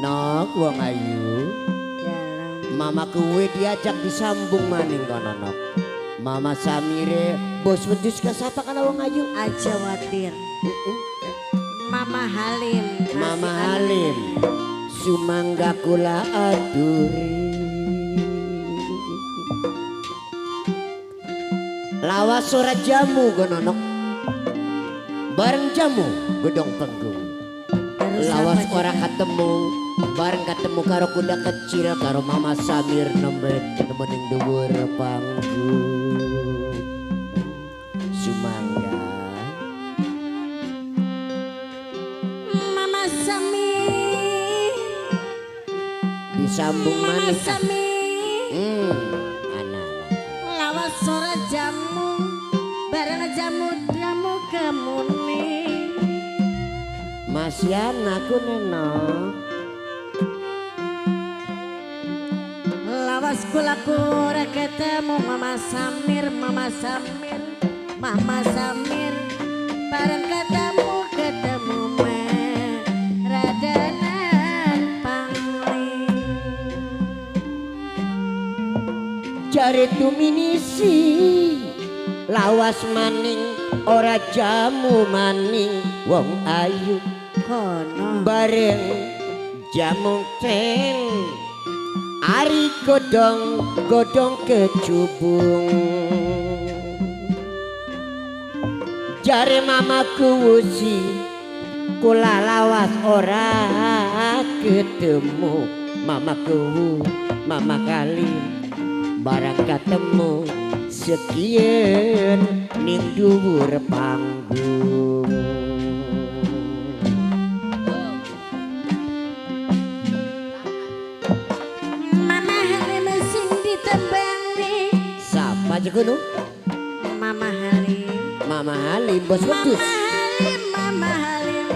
Nok wong ayu. Mama kuwe diajak disambung maning kono nok. Mama Samire bos wedhus kasapa kana wong ayu. Aja watir. Mama Halim. Mama Halim. Sumangga kula aduri. Lawas ora jamu kono nok. Bareng jamu gedong panggung. Lawas ora ketemu. Bareng ketemu karo kuda kecil karo Mama Samir nemening dhuwur panggung. Sumangga Mama Samir disambung maning. Mama Samir Anak-anak lawas ora jamu bareng jamu kemuni. masih anakku nenok. Lawas kula ora ketemu Mama Samir bareng ketemu radanan pangling. Jare tuminisi lawas maning ora jamu maning wong ayu Kono bareng jamu ten ari godong kecubung. Jare mamaku wusi kula lawas ora ketemu mamaku mama kali barang ketemu sekian ning dhuwur panggung. Mama Halim sing ditembangi. Sapa aja kuno? Mama Halim. Mama Halim bos wedhus. Mama Halim.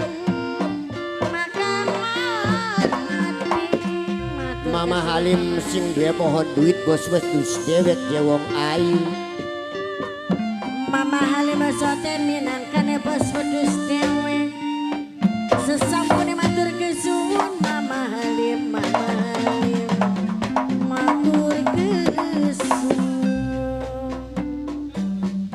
Mama Halim sing duwe pohon duit bos wedhus dewek ya wong ayu. Mama Halim sote minangkane bos wedhus dewek. Sesampune matur kesuwun Mama Halim matur kesuwun.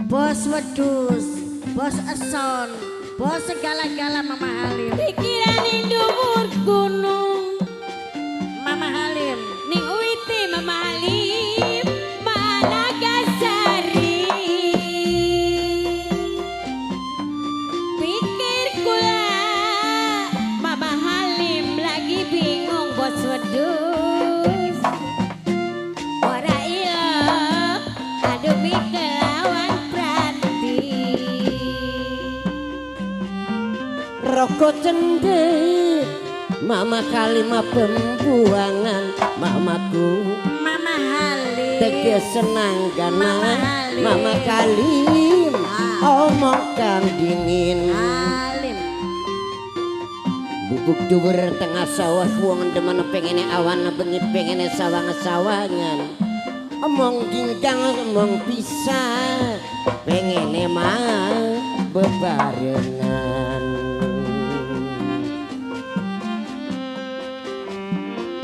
Bos wedhus, bos eson, bos segala-gala Mama Halim. Pikiran dhuwur gunung Mama Halim ning uwite Mama Halim Managasari. Pikir kula Mama Halim lagi bingung bos wedhus. Ora ilok adu mikelawan pranti. Rokok cendek mama kalima pembuangan mamaku Mama Halim tegas senang Mama karena Halim. mama kalim omong kang dingin. Halim Bubuk dhuwur tengah sawah wong demen pengene awan bengi pengene sawang-sawangan. Omong dingdang omong bisa pengene mah bebarengan.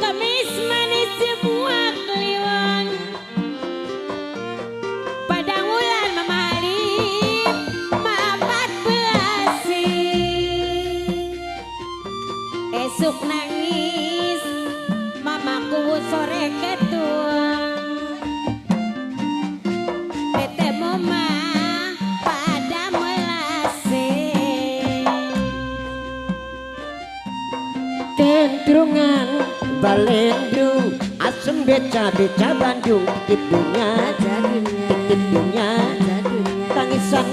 Kamis manis sebuah kliwon Padang ulan Mama Halim mapat belasi. Esuk nangis mamaku sore ketuang. Tete mama pada melase. Tendrungan balendung asem beca-beca Bandung titip dunia tangisan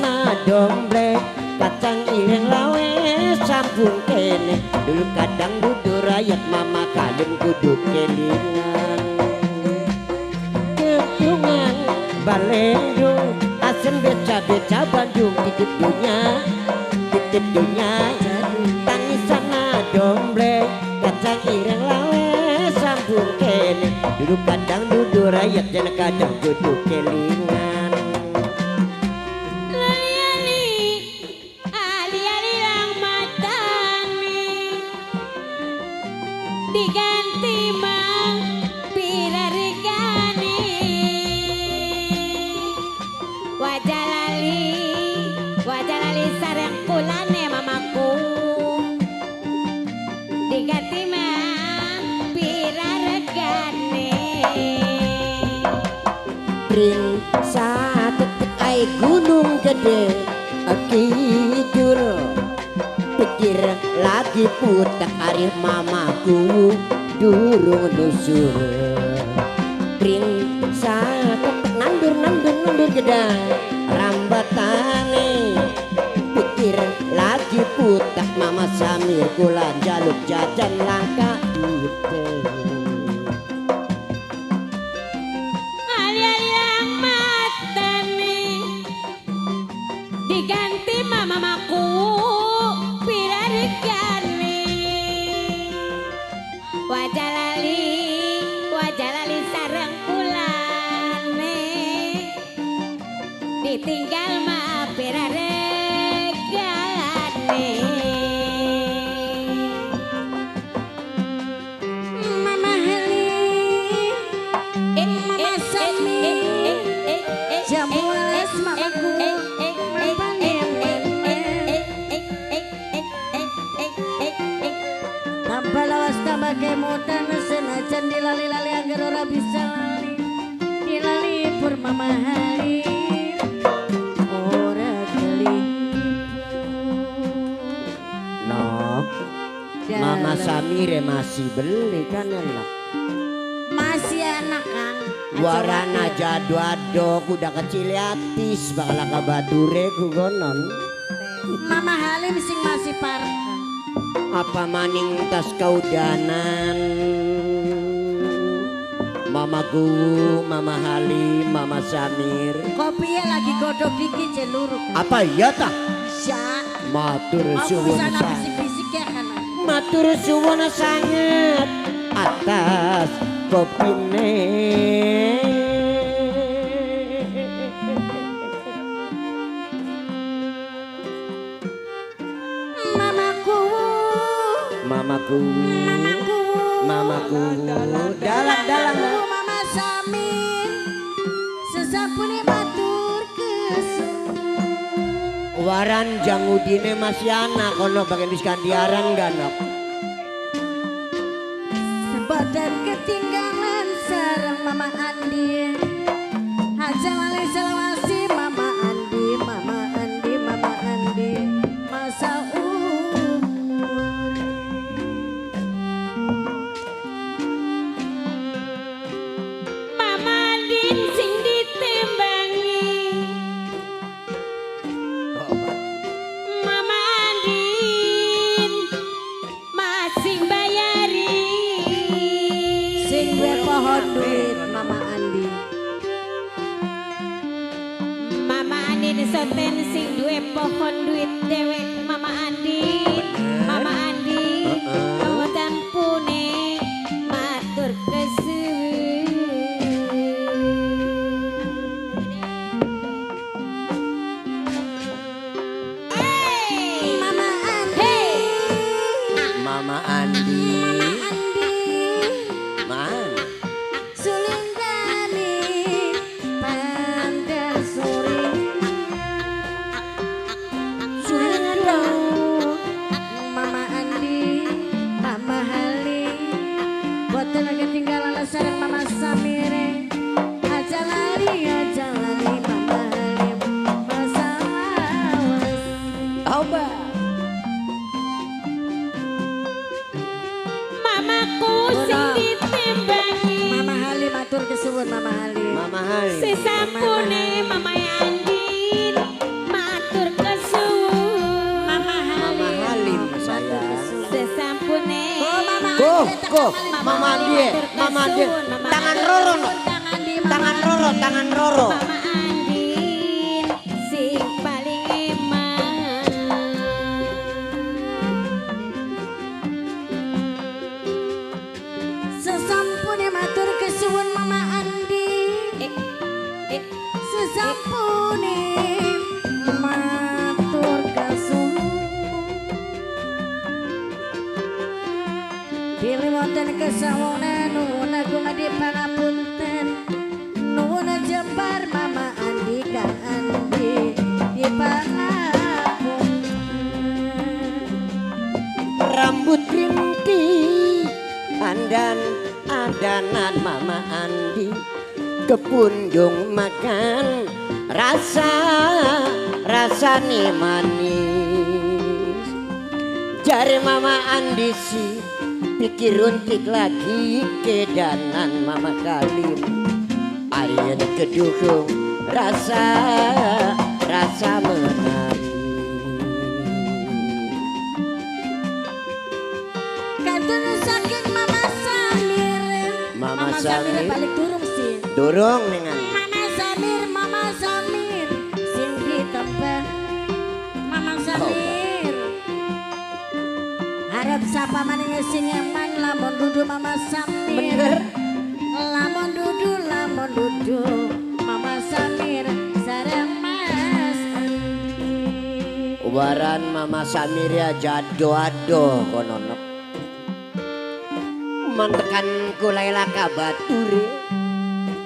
domblek kacang ireng lawe sambung kene dulu kadang dudu rakyat mama kalem kudu kelingan. Tendrungan balendung asem beca-beca Bandung titip dunia tangisan domblek kacang ireng lawe sambung kene duduk kadang duduk rakyat jangan kadang duduk kelingan. Ali-ali lang matani. Di wajah lali sarang kulane mamaku diganti mah pira regane Ring satetek ai gunung gede kidul pikir lagi putek arif mamaku durung dusur Ring satetek nandur gedang rambatane pikir lagi putek mama Samir kula jaluk jajan langka ite ali-ali mata nih diganti mamaku pira regane wajah lali sareng kulane ditinggal mah pira regane Mama Heli Mama Sami jamu les mamaku tambah lawas tambah kemutan senajan dilali-lali agar ora bisa lali dilali pur Mama Heli ora no mama Samir masih beli kan enak masih anak kan warana jadwado kuda kecil atis bakal kabature ku gonon Mama Halim sing masih parah apa maning tas kaudanan mamaku mama Halim mama Samir kopinya lagi godok gigi celuruk apa iya tah ya matur aku suwun bisa sangat bisik-bisik ya kan matur suwun sangat atas kopine mamaku mamaku dalam Mama Samin sesampune matur kesun waran jangudine masih anak kono bagian diskandiaran ganok badan ketinggalan sarang Mama Andi aja lali selawasi Mama Andi masa Mama Andin sing ditimbangi Mama Andin masing bayari sing duwe pohon duit Mama Andi Mama Andin soten sing duwe pohon duit dewek Mama Andin Mama Andin kawasan pune matur kesuwun Mama Andi mama Andi man Sulindani pandai sore Sulindani Mama Andi Mama Hali boten ketinggalan sareng Mama Samire aja lali Mama Hali masalah oba Mamaku sing ditimbangi Mama Hali matur kesuwun Mama Hali mama Halim sesampune Mama Andin matur kesuwun Mama mama Halim sayang sesampune Kok mama dia tangan roro no tangan roro Mama Andin sing paling emang sesampune matur kesuwun Mama Andi sesampune matur kesuwun pilih wonten kesawunan nuwun agung adi pangapunten nuwun jembar Mama Andi Kang Andi di pangapunten sambut rintik andanan Mama Andi kepundung makan rasane manis. Jare Mama Andi si pikir runtik lagi kedanan Mama Kalim Aryan keduhung rasa menari. Kantun saking Mama Samir. Mama Samir Samir. balik durung sih. Durung dengan Mama Samir sing ditebak Mama Samir. Harap sapa maning sing eman lamun dudu Mama Samir. bener. Lamun dudu Mama Samir sareng Mas Andi. Waran Mama Samir ya jado-ado kononok. Mantekan kulaila kabature.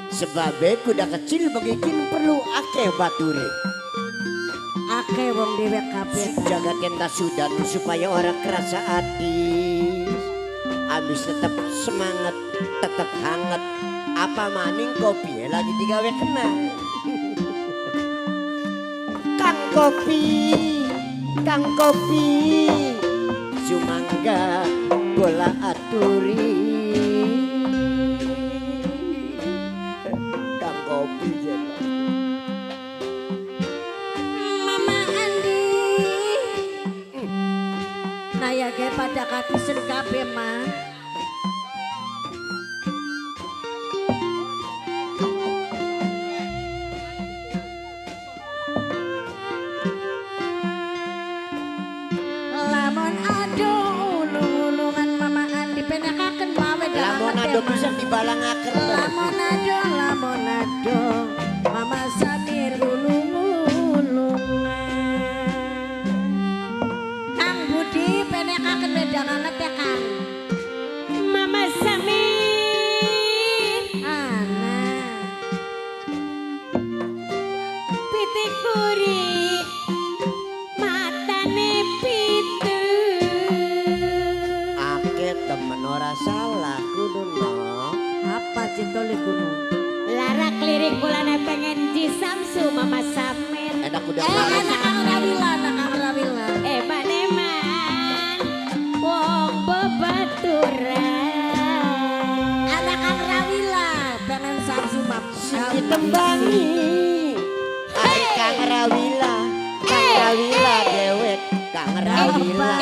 Sebabe kuda kecil bagikin perlu akeh bature. Akeh wong dewek kabeh. Jaga kenta sudan supaya orang kerasa adis. Abis tetap semangat, tetap hangat. Apa maning kopi lagi digawe kena. Kang kopi, sumangga bola aturi. Kang kopi jeno. Mama Andi. Naya ge pada katisen kabeh mah. Lamun ado ulung-ulungan Mama Andi penekaken mawe Lamun ado bisa dibalangaken. Lamun ado Mama Samir ulung-ulungan. Kang Budi penekaken wedangan teh Kang. Mama Samir Ana. pitik puri matane pitu Ake temen ora salah kudu no. Apa cintoli gunung? larak lirik kulana pengen di Samsu Mama Samir Enak udah Anak Kang Rawila. Eman wong bebaturan Anak Kang Rawila pengen Samsu map. ditembangi. Ari Kang Rawila dewek. Kang Rawila.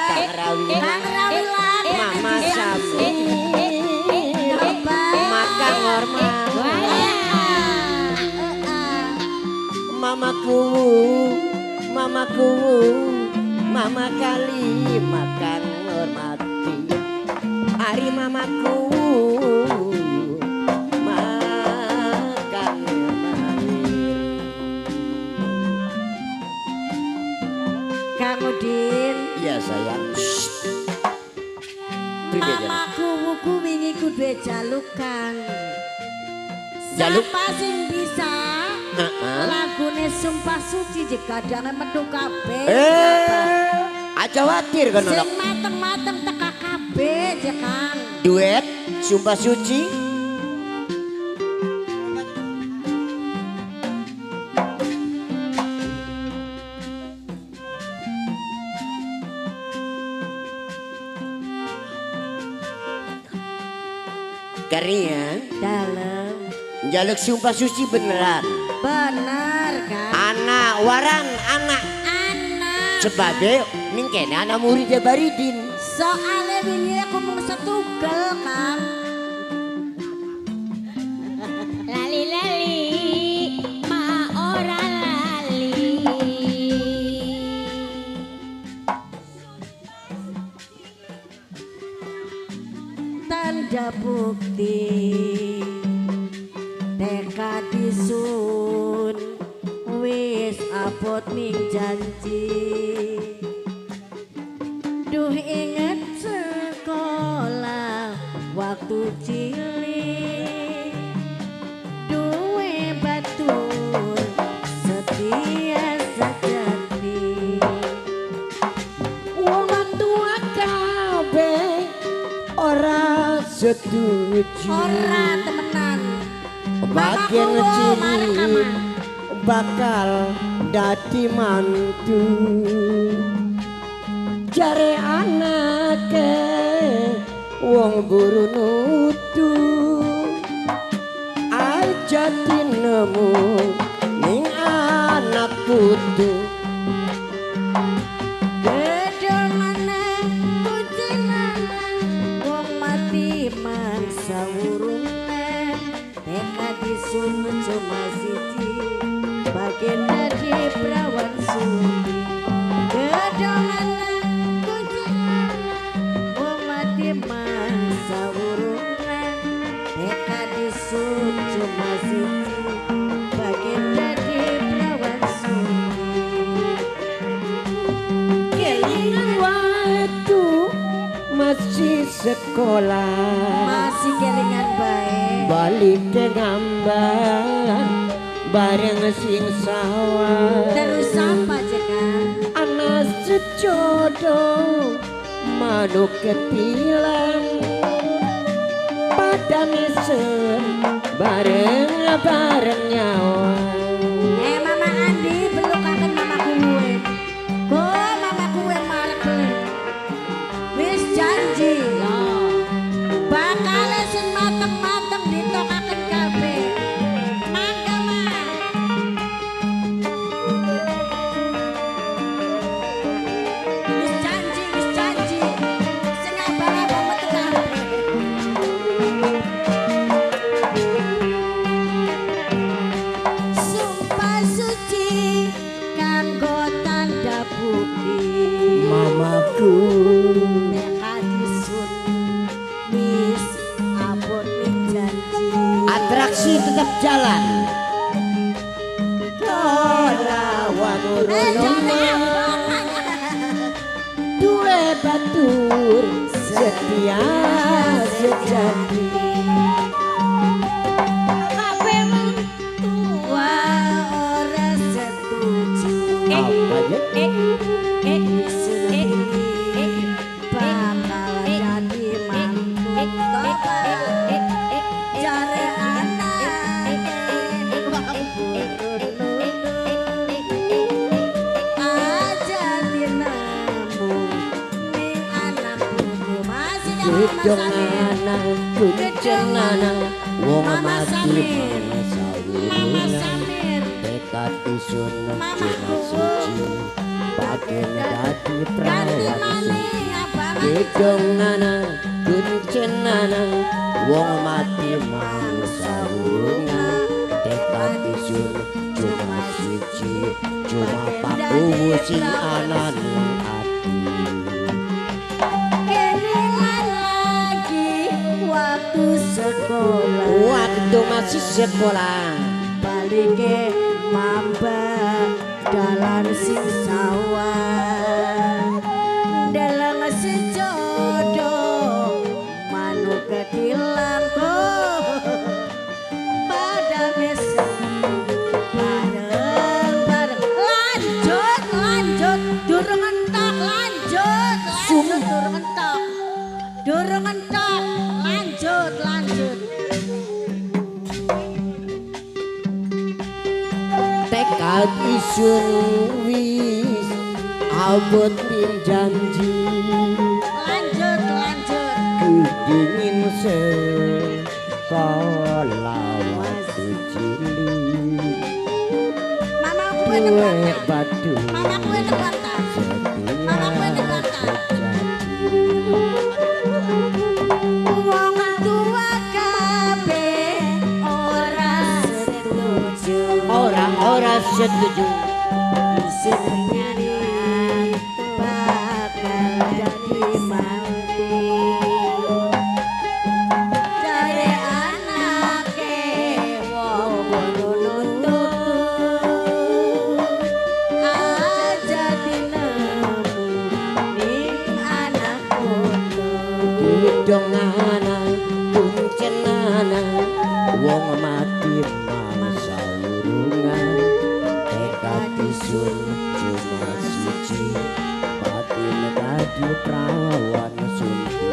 Kang Rawila. Mama Samir. Maka ngormat. Mamaku, mama kali makan hormati. Ari mamaku makan hormati. Kang Udin. Iya sayang. Pribadi. Mamaku wuku wingi ku duwe jalukan. Jaluk? Sapa sing bisa lagune Sumpah Suci jekadane metu kabeh. Aja khawatir kan Sing mateng-mateng teka kabeh je Kang. duet Sumpah Suci. Kering ya. Dalem. Jaluk Sumpah Suci beneran. Bener Kang. Anak waran anak. Anak. Sebabe ning kene anak murid Jabaridin. Soale wingi aku mung setugel Kang. lali-lali ma ora lali Tanda bukti tekad disun wis abot ning janji. Duh inget sekolah waktu cilik. Duwe batur setia sejati. Wong tua kau setuju ora temenan. bagian Mamaku cilik marek bakal dadi mantu jare anake wong buru nutu aja dinemu ning anak putu gedhongane kucinane wong mati mangsa urunge teka disun cuma siji bagian dari perawan suci gedhongane kucinane wong mati mangsa urunge teka disun cuma siji bagian dari perawan suci kelingan waktu masih sekolah masih kelingan baik balik ke gambar bareng sing sawah terus apa cekan anak sejodoh manuk ketilang pada meser bareng nyawa Mama Andi pelukakan mamaku gue mamaku yang marek beli wis janji bakal sun mateng-mateng ditokaken kabeh mangga mah wis janji sing abang-abang metu kabeh sumpah suci kanggo tanda bukti mamaku nek hadisun wis abot ning janji atraksi tetap jalan lawan dua batur setia sejati kabeh tua ora setuju apa aja bakal jadi mantu jare anak aja dinamu ning anak putu masih gedong anak gedong anak wong Mama mati Samir. Mama Samir tekad isun Mamaku. cuma suci bagian dadi ganti perawan malih abang gedong anak kuncen anak wong mati mangsa hubungan tekad isun cuma suci cuma paku sing anane ati kelingan lagi waktu sekolah waktu masih sekolah balik ke mamba dalan sing sawah dalang sejodoh manuk ketilang pada mesem bareng lanjut durung entok durung entok lanjut tekad isun wis abot pin janji lanjut kudingin sekolah waktu cilik mamaku dua enak batu mamaku enak banget Mamaku enak banget. Wong tua kabeh ora setuju orang setuju Senyari bakal jadi mantu Jare anake wong nuntut aja dinemu ning anak putu gedong anak kuncen anak wong mati mangsa urungan tekad isun cuma siji batin dadi prawan sunti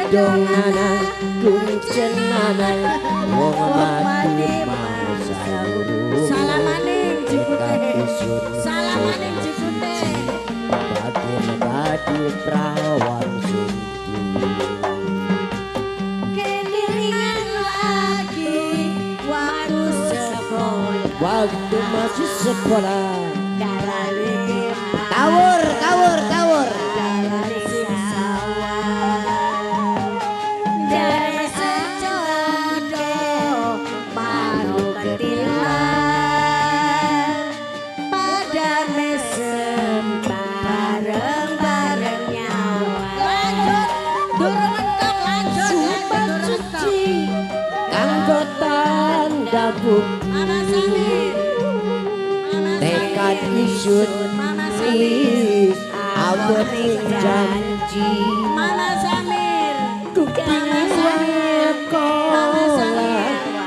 gedongana kuncenana wong mati mangsa urung Salamaning jikute isun Salamaning jikute bagi prawan sunti Kelingan lagi waktu sekolah waktu masih sekolah Dalane tawur Dalane sawah Dari sejodoh Manu ketilang Pada mesem bareng-bareng nyawa Lanjut Durung entuk lanjut Sumpah Durung suci kanggo tanda bukti Mama Samir Mama tekad Samir isun Mama Samir awet janji Mama Samir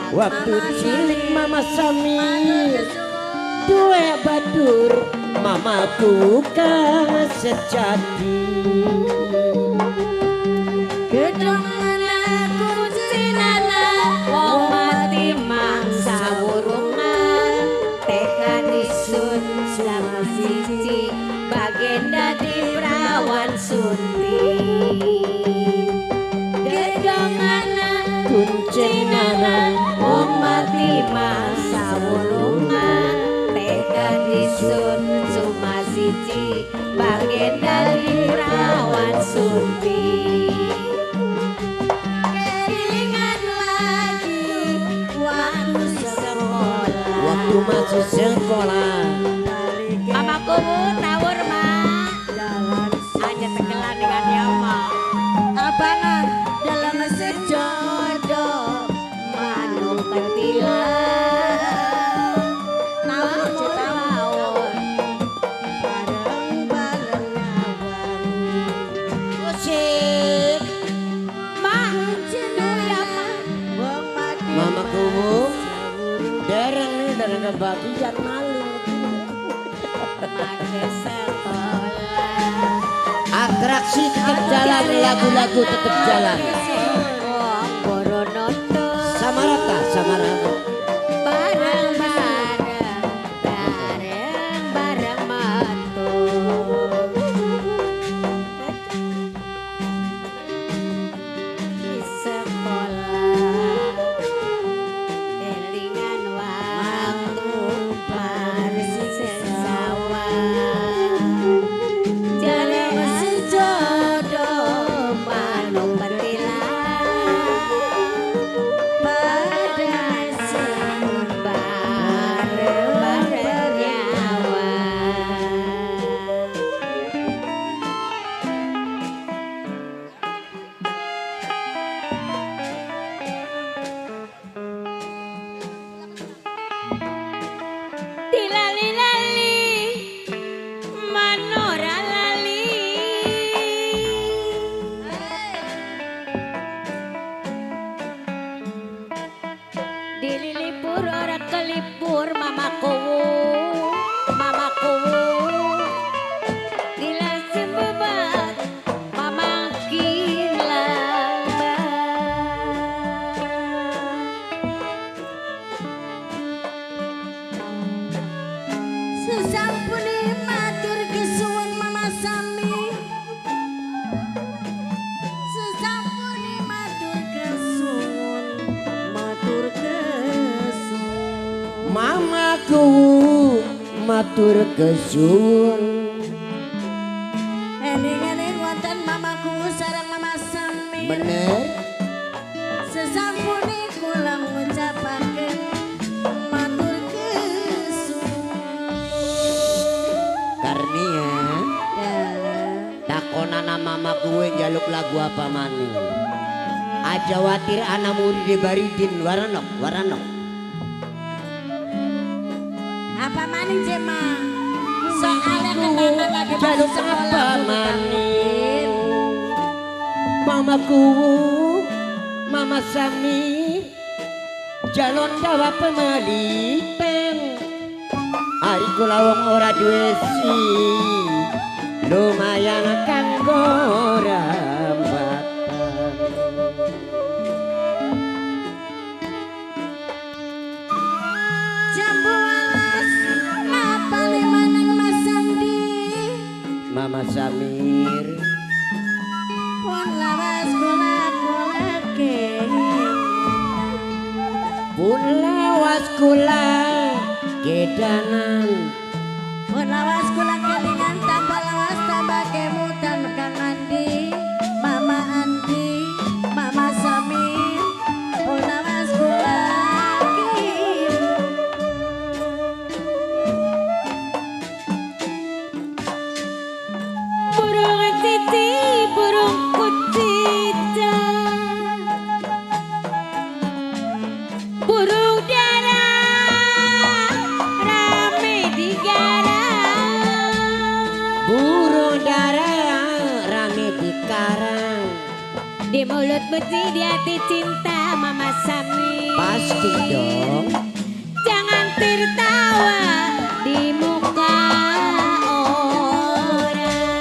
waktu cilik mama Samir dua batur mamaku kang sejati Gedung anakku sinana wong mati mangsa wurungan tekan isun selama siji bagenda di perawan sunti Gedung anak kuncenana wong mati mangsa wurungan tekan isun cuma siji bagenda di perawan sunti Kelingan lagi waktu sekolah waktu masih sekolah Mamaku tawur mak aja tegelan dengan dia mak Abangan dalam sejodoh Manu ketilang Nawur cetawur Bareng-bareng nyawang musik mak ya mak Wong mati mamaku dereng nih dereng kebagian maling ke sekolah atraksi tetap jalan lagu-lagu tetap jalan wong boronoto sama rata bareng metu di sekolah kelingan waktu baris sawah jare sejodoh manu petilang pada bareng-bareng nyawa dilali-lali manora lali dililipur ora kelipur mamaku dilasem bebat mamakin lambat Sesampune matur kesuwun Mama Sami Sesampune matur kesuwun mamaku matur kesuwun Eling-eling wonten mamaku sareng Mama Sami bener Sesampune kula ngucapaken matur kesuwun karnia takonana mamaku njaluk lagu apa maning aja watir ana murid di baridin waranok Apa maning Jema? Soalnya kenangan lagi jaluk masuk apa sekolah maning mamaku mama Sami jalon dawa pemelipeng ari kula wong ora duwe si lumayan kanggo rambatan Mama Samir. Pun lawas kula kehingan. Pun lawas kula kedanan. Pun lawas kula kelingan tambah lawas tambah kemutan Kang Andi, Mama Andi, Mama Samir. Pun lawas kula kehingan. Burung titi burung kutita, burung dara rame di garang. Burung dara rame di karang. Di mulut besi di hati cinta Mama Samir. Pasti dong. Jangan tertawa di muka orang.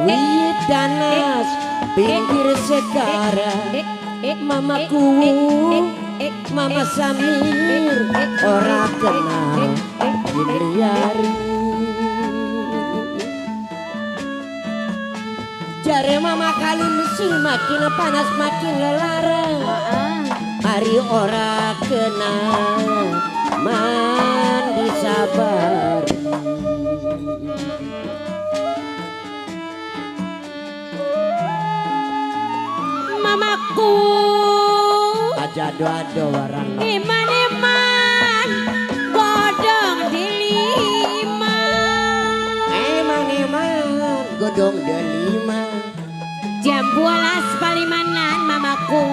Wit danas pinggir segara. Mamaku, Mama Samir, ora kenal diliari. Jare Mama kali mesti makin panas makin lelarang. Hari ora kenal mandi sabar. Mamaku Aja ado warang. iman-iman godong dilima. Emang godong delima. Jam 12 palimanan mamaku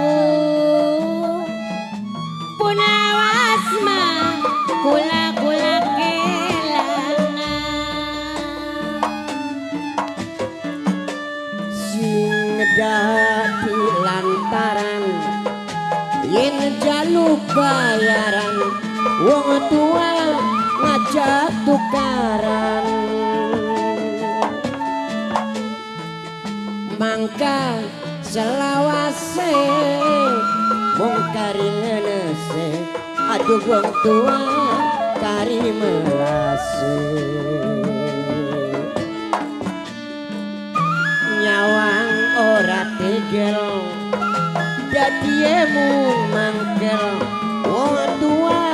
punawas mah kula-kula kelangan. Sing dadi lantaran yen jaluk bayaran wong tua ngajak tukaran. Mangka selawase mung kari ngenese, aduh wong tua kari melase. Nyawang ora tegel dadi mung mangkel, wong tua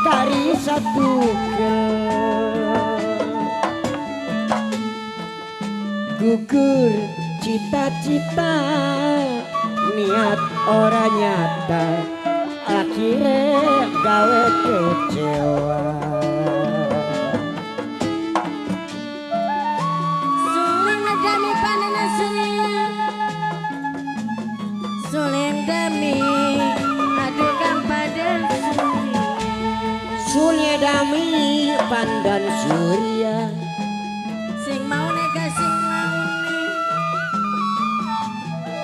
kari satu gugur cita-cita niat ora nyata akhirnya gawe kecewa. Suling dami panana suling, suling dami adukan pada suling. Sulnya dami pandan surya, Sing mau nega sing mau ne,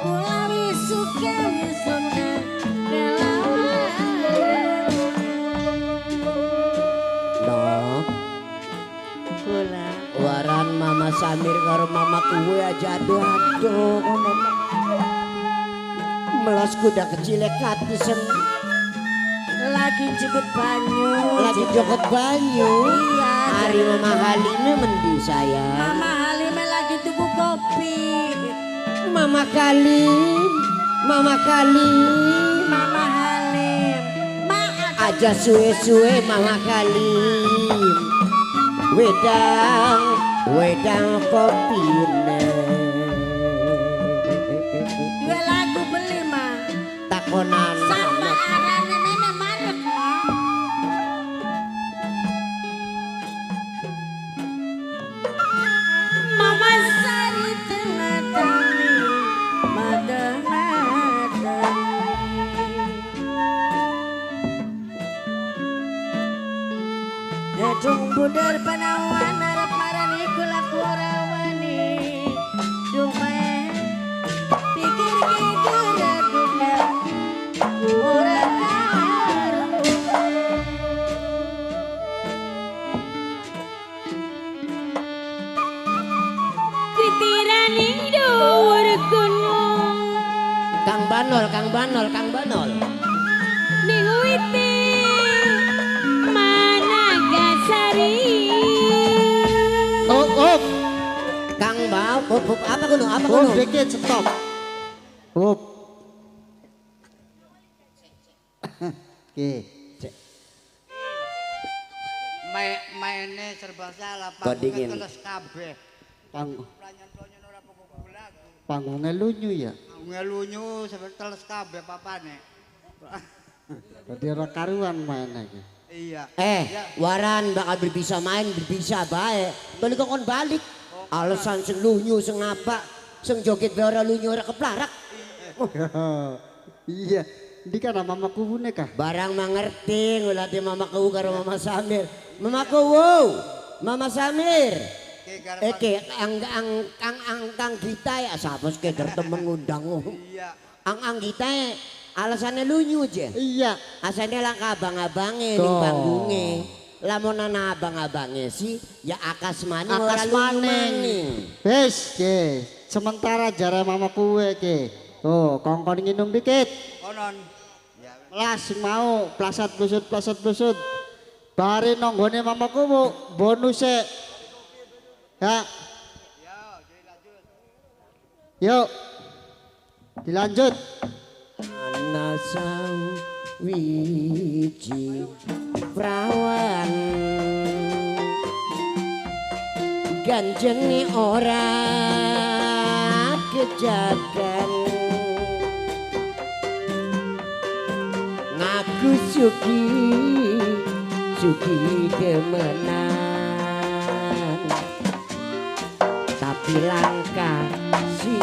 kula wisuka wisuka kelawan. no Kula waran Mama Samir karo Mama kuwe aja ado-ado kono. Melos kuda kecil katisen lagi jemput banyu. lagi joget banyu. Iya. Hari Mama Halime mendi saya. Mama Halimah lagi tuku kopi. Mama Kalim, Mama Kalim, Mama Halim, maaf. aja suwe-suwe Mama Kalim. Wedang, wedang kopine. Dua lagu beli mah. Takonan Sama amat. arane mene marek mah. Mama sari tengah tani, madan-madan. Gedung budar panawan arep marani kula kurawani. Dume pikir kira duka ora karo. Pitiraning dhuwur gunung Kang Banol, Kang Banol, Kang Banol. ning witi Managasari. Bob apa kuno? Apa Bob kuno? dikit stop. Bob. Oke. Mainnya serba salah, Bandingin. panggungnya teles kabeh. Planyon-planyon ora pokok lagu. Panggungnya lunyu ya. Panggungnya lunyu sampe teles kabeh papane. Berarti ora karuan main lagi. Iya. Waran bakal berbisa main, berbisa bae. Balik kon balik. Alasan sing lunyu sing apa? Sing joget bae ora lunyu ora keplarak. Iya. Di kana mamaku bune kah? Barang mangerti ngulati mamaku karo Mama Samir. Mamaku wow. Mama Samir. Eke ang kita ya sapa sih temen ngundang. Iya. Ang kita alasannya lunyu aja. Iya. Asalnya lah abang-abangnya ning panggunge. Lamun ana abang-abangnya sih ya akasmani ora lunyu maning. Wes, ke. Sementara jare mamaku ke. Tuh, kongkon nginum dikit. Konon. Las mau plasat blusut. Bare nonggone mamaku bonus e. Ya. Yuk. Dilanjut. Anasau wiji prawan ganjeni ora kejagan ngaku suki demenan tapi langkah si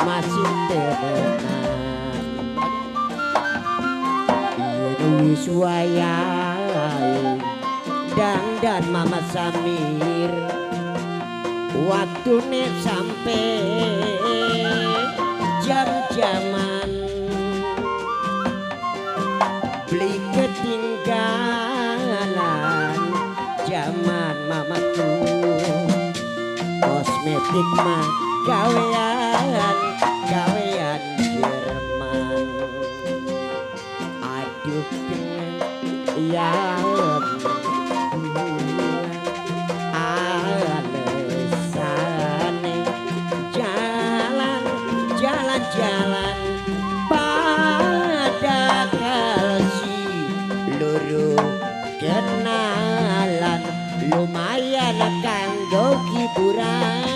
masih temenan wis wayai dan Mama Samir waktune sampai jam-jaman beli ketinggalan zaman mamaku kosmetik mah gawean Jerman aduh ya alesane jalan pada kalsi luru kenalan lumayan kanggo hiburan